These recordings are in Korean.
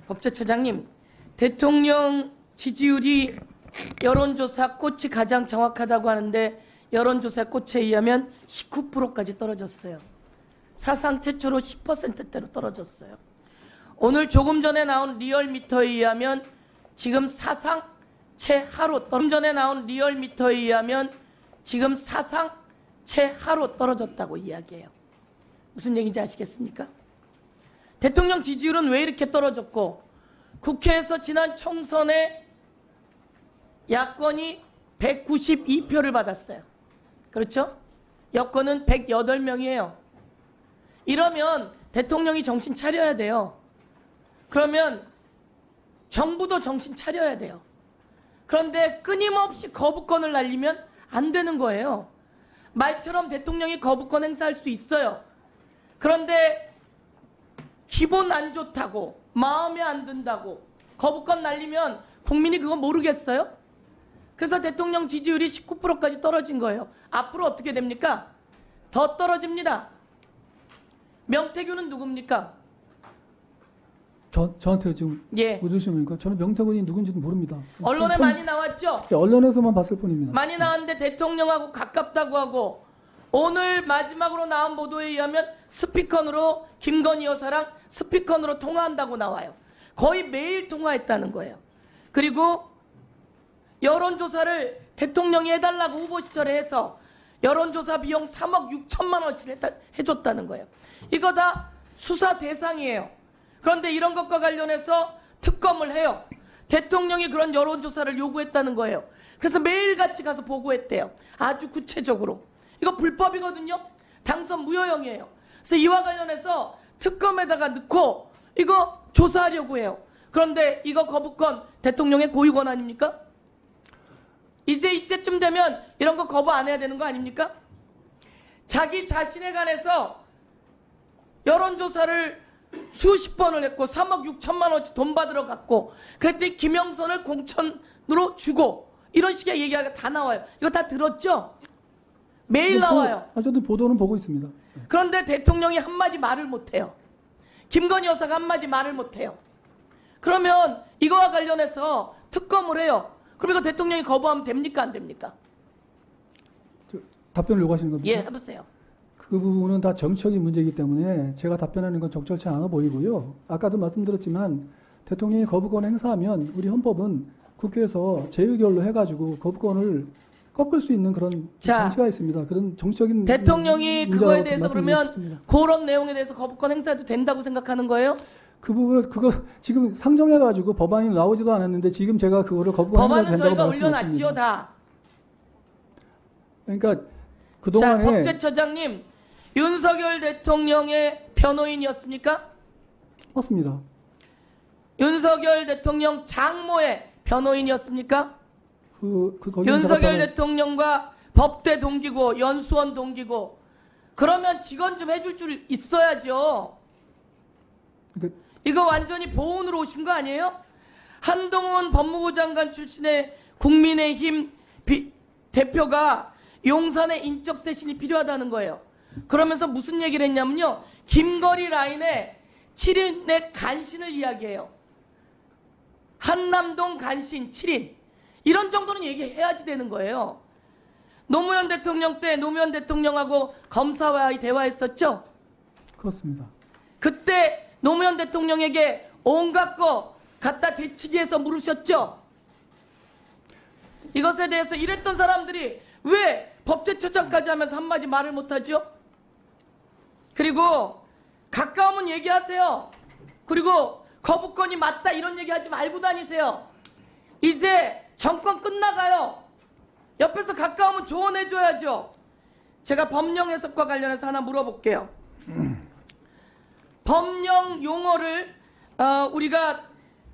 법제처장님, 대통령 지지율이 여론조사 꽃이 가장 정확하다고 하는데 여론조사 꽃에 의하면 19%까지 떨어졌어요. 사상 최초로 10%대로 떨어졌어요. 오늘 조금 전에 나온 리얼미터에 의하면 지금 사상 최하로 떨어졌다고 이야기해요. 무슨 얘기인지 아시겠습니까? 대통령 지지율은 왜 이렇게 떨어졌고 국회에서 지난 총선에 야권이 192표를 받았어요. 그렇죠? 여권은 108명이에요. 이러면 대통령이 정신 차려야 돼요. 그러면 정부도 정신 차려야 돼요. 그런데 끊임없이 거부권을 날리면 안 되는 거예요. 말처럼 대통령이 거부권 행사할 수 있어요. 그런데 기분 안 좋다고, 마음에 안 든다고 거부권 날리면 국민이 그거 모르겠어요? 그래서 대통령 지지율이 19%까지 떨어진 거예요. 앞으로 어떻게 됩니까? 더 떨어집니다. 명태균은 누굽니까? 저한테 지금 묻으시니까 저는 명태균이 누군지도 모릅니다. 언론에 많이 나왔죠? 네, 언론에서만 봤을 뿐입니다. 많이 나왔는데 대통령하고 가깝다고 하고 오늘 마지막으로 나온 보도에 의하면 스피커로 김건희 여사랑 스피커로 통화한다고 나와요. 거의 매일 통화했다는 거예요. 그리고 여론조사를 대통령이 해달라고 후보 시절에 해서 여론조사 비용 3억 6천만 원치를 해줬다는 거예요. 이거 다 수사 대상이에요. 그런데 이런 것과 관련해서 특검을 해요. 대통령이 그런 여론조사를 요구했다는 거예요. 그래서 매일같이 가서 보고했대요. 아주 구체적으로. 이거 불법이거든요. 당선 무효형이에요. 그래서 이와 관련해서 특검에다가 넣고 이거 조사하려고 해요. 그런데 이거 거부권 대통령의 고유권 아닙니까? 이제쯤 되면 이런 거 거부 안 해야 되는 거 아닙니까? 자기 자신에 관해서 여론조사를 수십 번을 했고 3억 6천만 원치 돈 받으러 갔고 그랬더니 김영선을 공천으로 주고 이런 식의 얘기가 다 나와요. 이거 다 들었죠? 매일 나와요. 저도 보도는 보고 있습니다. 그런데 대통령이 한마디 말을 못해요. 김건희 여사가 한마디 말을 못해요. 그러면 이거와 관련해서 특검을 해요. 그럼 이거 대통령이 거부하면 됩니까? 안 됩니까? 답변을 요구하시는 겁니까? 예, 해보세요. 그 부분은 다 정치적인 문제이기 때문에 제가 답변하는 건 적절치 않아 보이고요. 아까도 말씀드렸지만 대통령이 거부권 행사하면 우리 헌법은 국회에서 재의결로 해가지고 거부권을 꺾을 수 있는 그런 장치가 있습니다. 그런 정치적인 대통령이 그거에 대해서 그러면 그런 내용에 대해서 거부권 행사해도 된다고 생각하는 거예요? 그 부분을 그거 지금 상정해가지고 법안이 나오지도 않았는데 지금 제가 그거를 거부권 행사해도 된다고 법안은 저희가 말씀드렸습니다. 올려놨죠 다. 그러니까 그동안에 자, 법제처장님, 윤석열 대통령의 변호인이었습니까? 맞습니다. 윤석열 대통령 장모의 변호인이었습니까? 거기는 윤석열 대통령과 법대 동기고 연수원 동기고 그러면 직원 좀 해줄 줄 있어야죠. 이거 완전히 보훈으로 오신 거 아니에요? 한동훈 법무부 장관 출신의 국민의힘 대표가 용산에 인적 쇄신이 필요하다는 거예요. 그러면서 무슨 얘기를 했냐면요. 김거리 라인에 7인의 간신을 이야기해요. 한남동 간신 7인. 이런 정도는 얘기해야지 되는 거예요. 노무현 대통령 때 노무현 대통령하고 검사와 대화했었죠? 그렇습니다. 그때 노무현 대통령에게 온갖 거 갖다 대치기해서 물으셨죠? 이것에 대해서 이랬던 사람들이 왜 법제처장까지 하면서 한마디 말을 못하죠? 그리고 가까우면 얘기하세요. 그리고 거부권이 맞다 이런 얘기하지 말고 다니세요. 이제 정권 끝나가요. 옆에서 가까우면 조언해줘야죠. 제가 법령 해석과 관련해서 하나 물어볼게요. 법령 용어를 우리가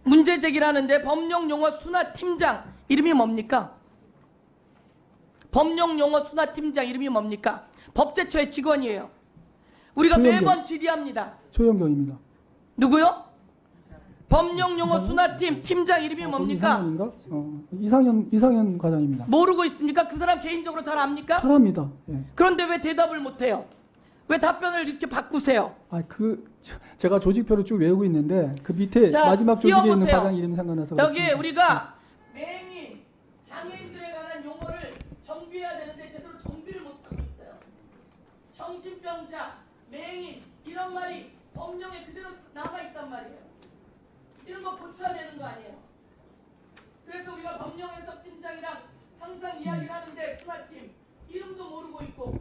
문제 제기를 하는데 법령 용어 순화팀장 이름이 뭡니까? 법령 용어 순화팀장 이름이 뭡니까? 법제처의 직원이에요. 우리가 매번 질의합니다. 조영경입니다. 누구요? 법령 용어 순화팀 팀장 이름이 뭡니까? 이상현 과장입니다. 모르고 있습니까? 그 사람 개인적으로 잘 압니까? 잘 압니다. 예. 그런데 왜 대답을 못해요? 왜 답변을 이렇게 바꾸세요? 제가 조직표를 쭉 외우고 있는데 그 밑에 자, 마지막 조직에 있는 띄워보세요. 과장 이름이 생각나서 여기에 그렇습니다. 우리가 맹인, 장애인들에 관한 용어를 정비해야 되는데 제대로 정비를 못하고 있어요. 정신병자, 맹인 이런 말이 법령에 그대로 남아있단 말이에요. 이런 거 고쳐야 되는 거 아니에요. 그래서 우리가 법령 해석 팀장이랑 항상 이야기를 하는데 수사팀 이름도 모르고 있고